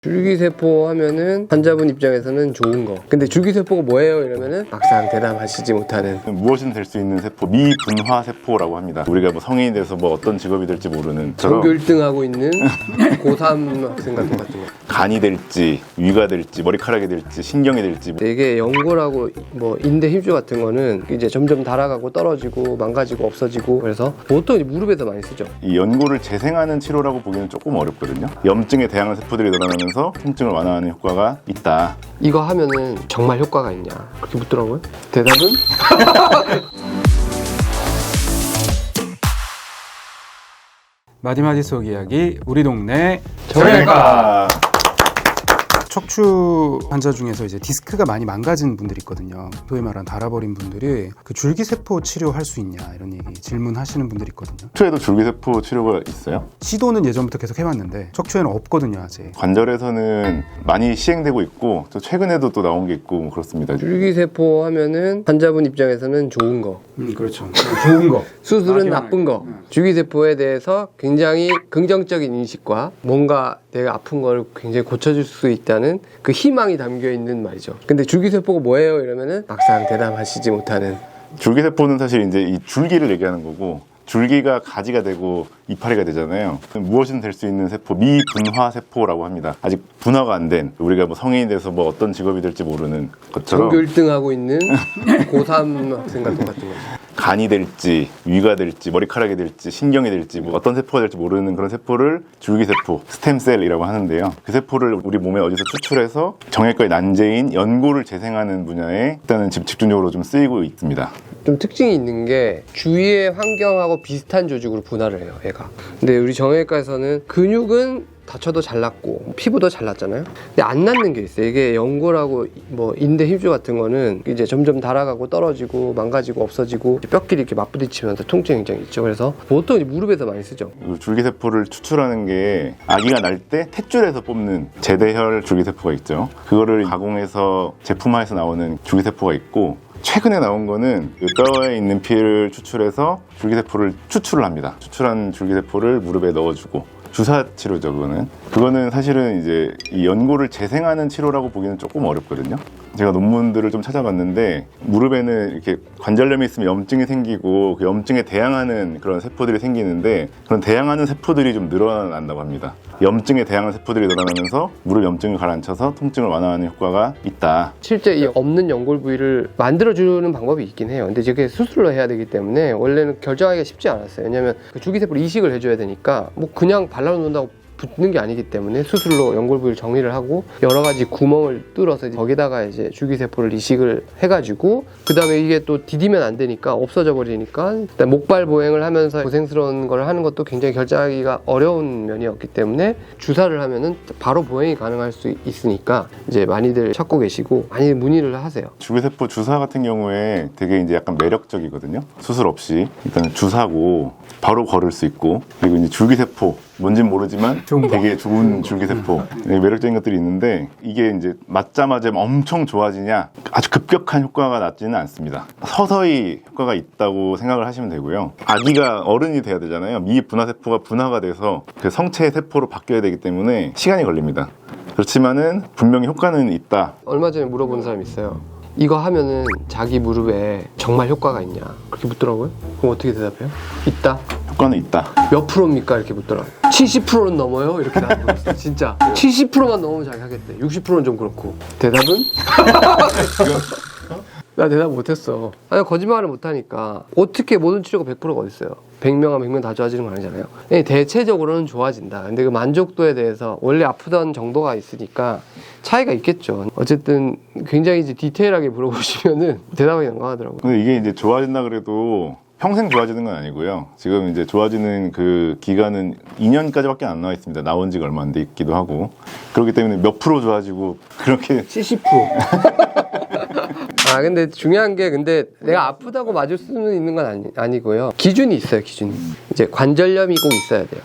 줄기세포 하면은 환자분 입장에서는 좋은 거. 근데 줄기세포가 뭐예요? 이러면은 막상 대답하시지 못하는. 무엇이든 될 수 있는 세포, 미분화세포라고 합니다. 우리가 뭐 성인이 돼서 뭐 어떤 직업이 될지 모르는 전교 1등 하고 있는 고3 학생 같은 거. 간이 될지, 위가 될지, 머리카락이 될지, 신경이 될지. 되게 연골하고 뭐 인대 힘줄 같은 거는 이제 점점 달아가고 떨어지고 망가지고 없어지고, 그래서 보통 이제 무릎에서 많이 쓰죠. 이 연골을 재생하는 치료라고 보기는 조금 어렵거든요. 염증에 대항하는 세포들이 늘어나면서 통증을 완화하는 효과가 있다. 이거 하면은 정말 효과가 있냐? 그렇게 묻더라고요. 대답은? 마디마디 속 이야기 우리 동네 정형외과. 척추 환자 중에서 이제 디스크가 많이 망가진 분들이 있거든요. 소위 말하는 닳아버린 분들이 그 줄기세포 치료할 수 있냐 이런 얘기 질문하시는 분들이 있거든요. 척추에도 줄기세포 치료가 있어요? 시도는 예전부터 계속 해왔는데 척추에는 없거든요 아직. 관절에서는 많이 시행되고 있고 또 최근에도 또 나온 게 있고 뭐 그렇습니다. 줄기세포 하면은 환자분 입장에서는 좋은 거. 그렇죠. 좋은 거. 수술은 나쁜 거. 줄기세포에 대해서 굉장히 긍정적인 인식과 뭔가 내가 아픈 걸 굉장히 고쳐줄 수 있다는 그 희망이 담겨 있는 말이죠. 근데 줄기세포가 뭐예요? 이러면은 막상 대답하시지 못하는. 줄기세포는 사실 이제 이 줄기를 얘기하는 거고, 줄기가 가지가 되고 이파리가 되잖아요. 무엇이든 될 수 있는 세포, 미분화세포라고 합니다. 아직 분화가 안 된, 우리가 뭐 성인이 돼서 뭐 어떤 직업이 될지 모르는 것처럼 전교 1등 하고 있는 고3 학생 같은 거. 간이 될지, 위가 될지, 머리카락이 될지, 신경이 될지, 뭐 어떤 세포가 될지 모르는 그런 세포를 줄기세포, 스템셀이라고 하는데요. 그 세포를 우리 몸에 어디서 추출해서 정형외과의 난제인 연골을 재생하는 분야에 일단은 집중적으로 좀 쓰이고 있습니다. 좀 특징이 있는 게 주위의 환경하고 비슷한 조직으로 분할을 해요, 얘가. 근데 우리 정형외과에서는 근육은 다쳐도 잘났고 피부도 잘났잖아요. 근데 안 낫는 게 있어요. 이게 연골하고 뭐 인대 힘줄 같은 거는 이제 점점 달아가고 떨어지고 망가지고 없어지고 뼈끼리 이렇게 맞부딪히면서 통증이 굉장히 있죠. 그래서 보통 이제 무릎에서 많이 쓰죠. 줄기세포를 추출하는 게 아기가 날 때 탯줄에서 뽑는 제대혈 줄기세포가 있죠. 그거를 가공해서 제품화해서 나오는 줄기세포가 있고, 최근에 나온 거는 뼈에 있는 피를 추출해서 줄기세포를 추출을 합니다. 추출한 줄기세포를 무릎에 넣어주고, 주사 치료죠. 그거는 사실은 이제 이 연골을 재생하는 치료라고 보기는 조금 어렵거든요. 제가 논문들을 좀 찾아봤는데, 무릎에는 이렇게 관절염이 있으면 염증이 생기고 그 염증에 대항하는 그런 세포들이 생기는데, 그런 대항하는 세포들이 좀 늘어난다고 합니다. 염증에 대항하는 세포들이 늘어나면서 무릎 염증을 가라앉혀서 통증을 완화하는 효과가 있다. 실제 이 없는 연골 부위를 만들어주는 방법이 있긴 해요. 근데 이게 수술로 해야 되기 때문에 원래는 결정하기가 쉽지 않았어요. 왜냐면 그 줄기세포를 이식을 해줘야 되니까 뭐 그냥 발라놓는다고 붙는 게 아니기 때문에 수술로 연골 부위를 정리를 하고 여러 가지 구멍을 뚫어서 거기다가 이제 줄기세포를 이식을 해가지고, 그 다음에 이게 또 디디면 안 되니까 없어져 버리니까 목발 보행을 하면서 고생스러운 걸 하는 것도 굉장히 결정하기가 어려운 면이었기 때문에 주사를 하면은 바로 보행이 가능할 수 있으니까 이제 많이들 찾고 계시고 많이 문의를 하세요. 줄기세포 주사 같은 경우에 되게 이제 약간 매력적이거든요. 수술 없이 일단 주사고 바로 걸을 수 있고, 그리고 이제 줄기세포 뭔진 모르지만 되게 좋은 줄기세포, 매력적인 것들이 있는데, 이게 이제 맞자마자 엄청 좋아지냐, 아주 급격한 효과가 나지는 않습니다. 서서히 효과가 있다고 생각을 하시면 되고요. 아기가 어른이 돼야 되잖아요. 미분화세포가 분화가 돼서 그 성체 세포로 바뀌어야 되기 때문에 시간이 걸립니다. 그렇지만은 분명히 효과는 있다. 얼마 전에 물어본 사람이 있어요. 이거 하면은 자기 무릎에 정말 효과가 있냐? 그렇게 묻더라고요. 그럼 어떻게 대답해요? 있다. 효과는 있다. 몇 프로입니까? 이렇게 묻더라고요. 70%는 넘어요? 이렇게 나한테 물었어요. 진짜 70%만 넘으면 자기 하겠대. 60%는 좀 그렇고. 대답은? 나 대답 못했어. 아니, 거짓말을 못하니까. 어떻게 모든 치료가 100%가 어딨어요? 100명 하면 100명 다 좋아지는 건 아니잖아요. 대체적으로는 좋아진다. 근데 그 만족도에 대해서 원래 아프던 정도가 있으니까 차이가 있겠죠. 어쨌든 굉장히 이제 디테일하게 물어보시면은 대답이 난감하더라고요. 근데 이게 이제 좋아진다 그래도 평생 좋아지는 건 아니고요. 지금 이제 좋아지는 그 기간은 2년까지밖에 안 나와 있습니다. 나온 지가 얼마 안 됐기도 하고. 그렇기 때문에 몇 프로 좋아지고 그렇게 70%. 아, 근데 중요한 게, 근데 내가 아프다고 맞을 수는 있는 건 아니고요. 기준이 있어요, 기준이. 이제 관절염이 꼭 있어야 돼요.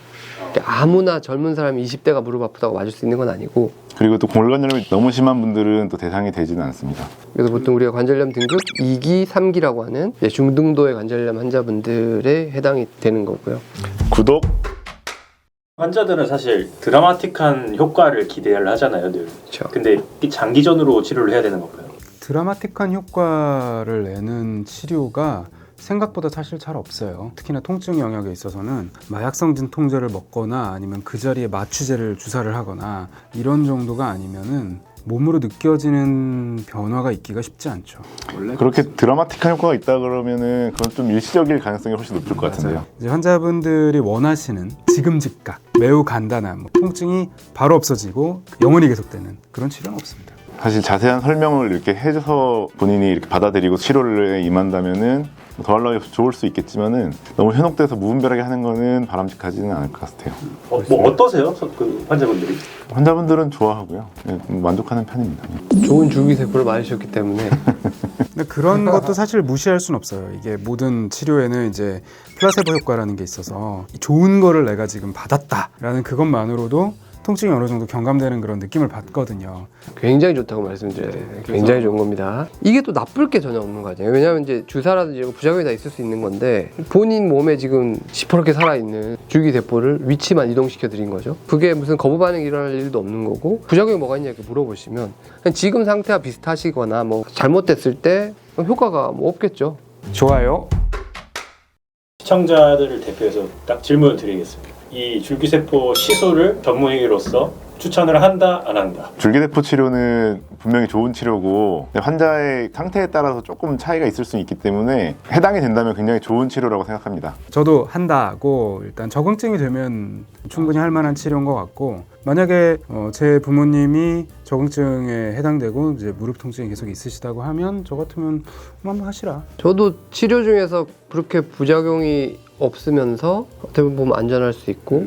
아무나 젊은 사람이 20대가 무릎 아프다고 맞을 수 있는 건 아니고. 그리고 또 골관절염이 너무 심한 분들은 또 대상이 되지는 않습니다. 그래서 보통 우리가 관절염 등급 2기, 3기라고 하는 중등도의 관절염 환자분들에 해당이 되는 거고요. 구독! 환자들은 사실 드라마틱한 효과를 기대를 하잖아요, 늘. 그렇죠. 근데 이 장기전으로 치료를 해야 되는 건가요? 드라마틱한 효과를 내는 치료가 생각보다 사실 잘 없어요. 특히나 통증 영역에 있어서는 마약성 진통제를 먹거나 아니면 그 자리에 마취제를 주사를 하거나 이런 정도가 아니면은 몸으로 느껴지는 변화가 있기가 쉽지 않죠. 원래 그렇게 드라마틱한 효과가 있다 그러면은 그건 좀 일시적일 가능성이 훨씬 높을 것 같은데요. 이제 환자분들이 원하시는 지금 즉각 매우 간단한 통증이 바로 없어지고 영원히 계속되는 그런 치료는 없습니다. 사실 자세한 설명을 이렇게 해줘서 본인이 이렇게 받아들이고 치료를 임한다면은 더 하려고 좋을 수 있겠지만은 너무 현혹돼서 무분별하게 하는 거는 바람직하지는 않을 것 같아요. 뭐 어떠세요? 그 환자분들이? 환자분들은 좋아하고요. 네, 만족하는 편입니다. 좋은 줄기세포를 맞으셨기 때문에 근데 그런 것도 사실 무시할 수는 없어요. 이게 모든 치료에는 이제 플라세보 효과라는 게 있어서 좋은 거를 내가 지금 받았다라는 그것만으로도 통증이 어느 정도 경감되는 그런 느낌을 받거든요. 굉장히 좋다고 말씀드려야 돼요. 굉장히 좋은 겁니다. 이게 또 나쁠 게 전혀 없는 거죠. 왜냐하면 이제 주사라든지 이런 부작용이 다 있을 수 있는 건데 본인 몸에 지금 시퍼렇게 살아있는 줄기세포를 위치만 이동시켜 드린 거죠. 그게 무슨 거부 반응이 일어날 일도 없는 거고 부작용이 뭐가 있냐 이렇게 물어보시면 그냥 지금 상태와 비슷하시거나 뭐 잘못됐을 때 효과가 뭐 없겠죠. 좋아요. 시청자들을 대표해서 딱 질문을 드리겠습니다. 이 줄기세포 시술을 전문의로서 추천을 한다, 안 한다? 줄기세포 치료는 분명히 좋은 치료고 환자의 상태에 따라서 조금 차이가 있을 수 있기 때문에 해당이 된다면 굉장히 좋은 치료라고 생각합니다. 저도 한다고 일단 적응증이 되면 충분히 할 만한 치료인 것 같고 만약에 제 부모님이 적응증에 해당되고 이제 무릎 통증이 계속 있으시다고 하면 저 같으면 한번 하시라. 저도 치료 중에서 그렇게 부작용이 없으면서 어떻게 보면 안전할 수 있고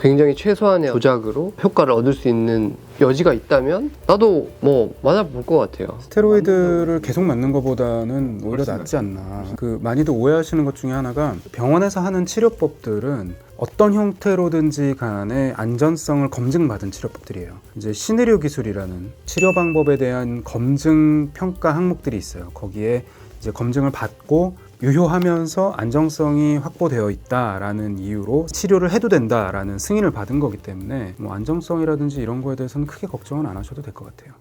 굉장히 최소한의 조작으로 효과를 얻을 수 있는 여지가 있다면 나도 뭐 맞아볼 것 같아요. 스테로이드를 계속 맞는 것보다는 오히려 낫지 않나. 그 많이들 오해하시는 것 중에 하나가 병원에서 하는 치료법들은 어떤 형태로든지 간에 안전성을 검증받은 치료법들이에요. 이제 신의료 기술이라는 치료 방법에 대한 검증 평가 항목들이 있어요. 거기에 이제 검증을 받고 유효하면서 안정성이 확보되어 있다라는 이유로 치료를 해도 된다라는 승인을 받은 거기 때문에 뭐 안정성이라든지 이런 거에 대해서는 크게 걱정은 안 하셔도 될 것 같아요.